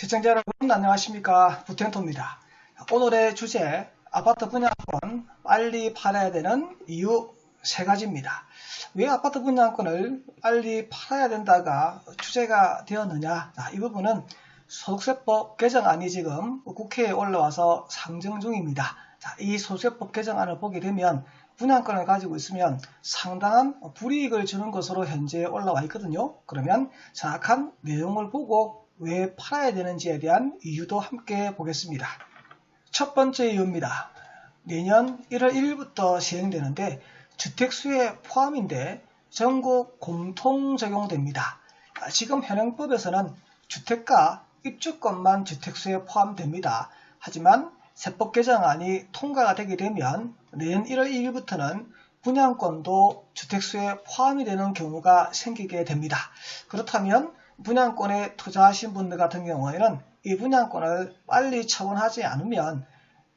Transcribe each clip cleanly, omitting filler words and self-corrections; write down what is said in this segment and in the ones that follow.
시청자 여러분 안녕하십니까, 부텐토입니다. 오늘의 주제, 아파트 분양권 빨리 팔아야 되는 이유 3가지입니다. 왜 아파트 분양권을 빨리 팔아야 된다가 주제가 되었느냐, 이 부분은 소득세법 개정안이 지금 국회에 올라와서 상정 중입니다. 이 소득세법 개정안을 보게 되면 분양권을 가지고 있으면 상당한 불이익을 주는 것으로 현재 올라와 있거든요. 그러면 정확한 내용을 보고 왜 팔아야 되는지에 대한 이유도 함께 보겠습니다. 첫 번째 이유입니다. 내년 1월 1일부터 시행되는데 주택수에 포함인데 전국 공통 적용됩니다. 지금 현행법에서는 주택가 입주권만 주택수에 포함됩니다. 하지만 세법 개정안이 통과가 되게 되면 내년 1월 1일부터는 분양권도 주택수에 포함이 되는 경우가 생기게 됩니다. 그렇다면 분양권에 투자하신 분들 같은 경우에는 이 분양권을 빨리 처분하지 않으면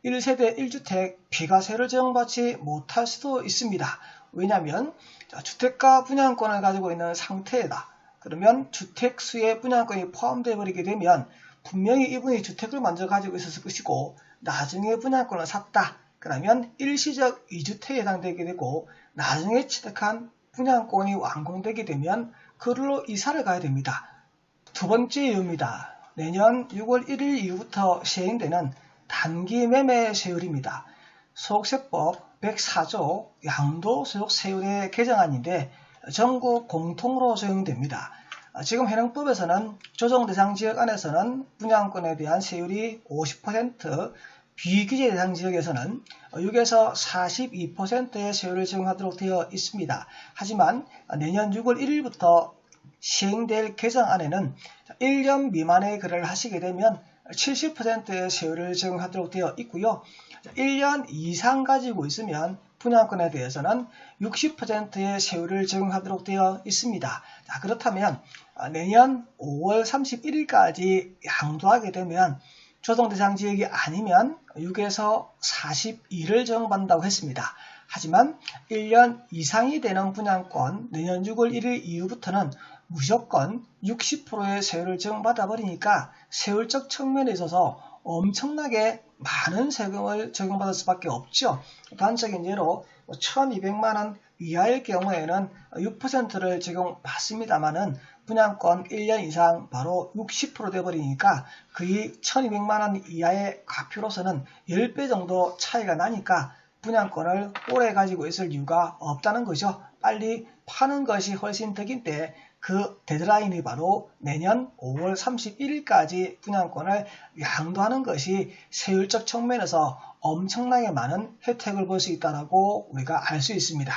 1세대 1주택 비과세를 적용받지 못할 수도 있습니다. 왜냐하면 주택가 분양권을 가지고 있는 상태에다 그러면 주택수에 분양권이 포함되어 버리게 되면 분명히 이분이 주택을 먼저 가지고 있었을 것이고 나중에 분양권을 샀다. 그러면 일시적 2주택에 해당되게 되고 나중에 취득한 분양권이 완공되게 되면 그걸로 이사를 가야 됩니다. 두 번째 이유입니다. 내년 6월 1일 이후부터 시행되는 단기 매매 세율입니다. 소득세법 104조 양도소득세율의 개정안인데 전국 공통으로 적용됩니다. 지금 현행법에서는 조정대상 지역 안에서는 분양권에 대한 세율이 50%, 비규제 대상 지역에서는 6에서 42%의 세율을 적용하도록 되어 있습니다. 하지만 내년 6월 1일부터 시행될 개정안에는 1년 미만의 거래를 하시게 되면 70%의 세율을 적용하도록 되어 있고요. 1년 이상 가지고 있으면 분양권에 대해서는 60%의 세율을 적용하도록 되어 있습니다. 그렇다면 내년 5월 31일까지 양도하게 되면 조정대상 지역이 아니면 6에서 42를 적용받는다고 했습니다. 하지만 1년 이상이 되는 분양권 내년 6월 1일 이후부터는 무조건 60%의 세율을 적용받아 버리니까 세율적 측면에 있어서 엄청나게 많은 세금을 적용받을 수밖에 없죠. 단적인 예로 1200만원 이하일 경우에는 6%를 적용받습니다만은 분양권 1년 이상 바로 60% 되어버리니까 거의 1200만원 이하의 가표로서는 10배 정도 차이가 나니까 분양권을 오래 가지고 있을 이유가 없다는 거죠. 빨리 파는 것이 훨씬 덕인데 그 데드라인이 바로 내년 5월 31일까지 분양권을 양도하는 것이 세율적 측면에서 엄청나게 많은 혜택을 볼 수 있다고 우리가 알 수 있습니다.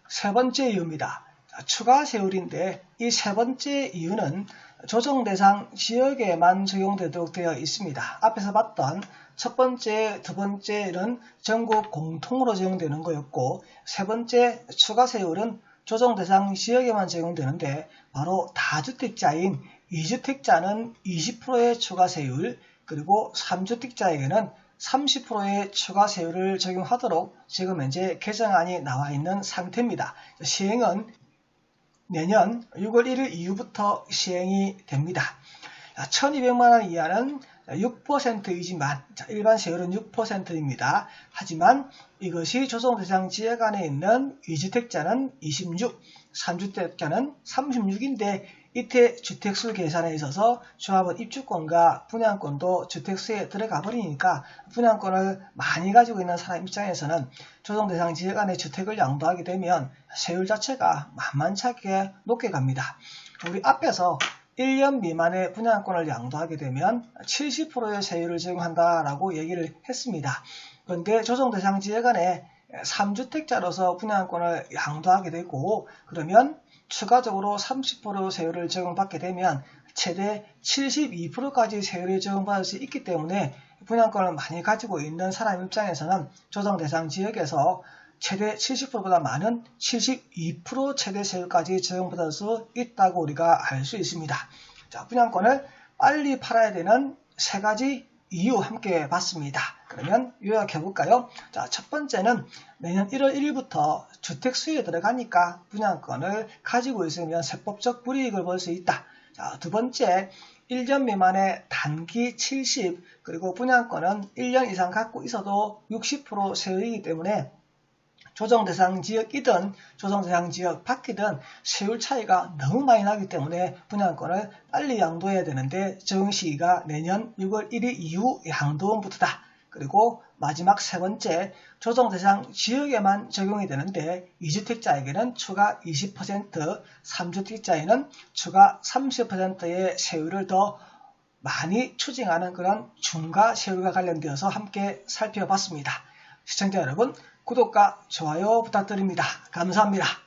세 번째 이유입니다. 추가 세율인데 이 세 번째 이유는 조정 대상 지역에만 적용되도록 되어 있습니다. 앞에서 봤던 첫 번째, 두 번째는 전국 공통으로 적용되는 거였고 세 번째 추가 세율은 조정 대상 지역에만 적용되는데 바로 다주택자인 2주택자는 20%의 추가 세율 그리고 3주택자에게는 30%의 추가 세율을 적용하도록 지금 현재 개정안이 나와 있는 상태입니다. 시행은 내년 6월 1일 이후부터 시행이 됩니다. 1200만원 이하는 6%이지만 일반 세율은 6%입니다. 하지만 이것이 조정대상 지역 안에 있는 2주택자는 26, 3주택자는 36인데 이때 주택수 계산에 있어서 조합원 입주권과 분양권도 주택수에 들어가 버리니까 분양권을 많이 가지고 있는 사람 입장에서는 조정대상 지역 안에 주택을 양도하게 되면 세율 자체가 만만찮게 높게 갑니다. 우리 앞에서 1년 미만의 분양권을 양도하게 되면 70%의 세율을 적용한다라고 얘기를 했습니다. 그런데 조정대상 지역 안에 3주택자로서 분양권을 양도하게 되고 그러면 추가적으로 30% 세율을 적용받게 되면 최대 72%까지 세율을 적용받을 수 있기 때문에 분양권을 많이 가지고 있는 사람 입장에서는 조정대상 지역에서 최대 70%보다 많은 72% 최대 세율까지 적용받을 수 있다고 우리가 알 수 있습니다. 자, 분양권을 빨리 팔아야 되는 3가지 이유 함께 봤습니다. 그러면 요약해 볼까요? 자, 첫 번째는 내년 1월 1일부터 주택수에 들어가니까 분양권을 가지고 있으면 세법적 불이익을 볼 수 있다. 자, 두 번째, 1년 미만의 단기 70, 그리고 분양권은 1년 이상 갖고 있어도 60% 세율이기 때문에 조정대상 지역이든 조정대상 지역 밖이든 세율 차이가 너무 많이 나기 때문에 분양권을 빨리 양도해야 되는데 적용시기가 내년 6월 1일 이후 양도원부터다. 그리고 마지막 세 번째, 조정대상 지역에만 적용이 되는데 2주택자에게는 추가 20%, 3주택자에는 추가 30%의 세율을 더 많이 추징하는 그런 중과 세율과 관련되어서 함께 살펴봤습니다. 시청자 여러분, 구독과 좋아요 부탁드립니다. 감사합니다.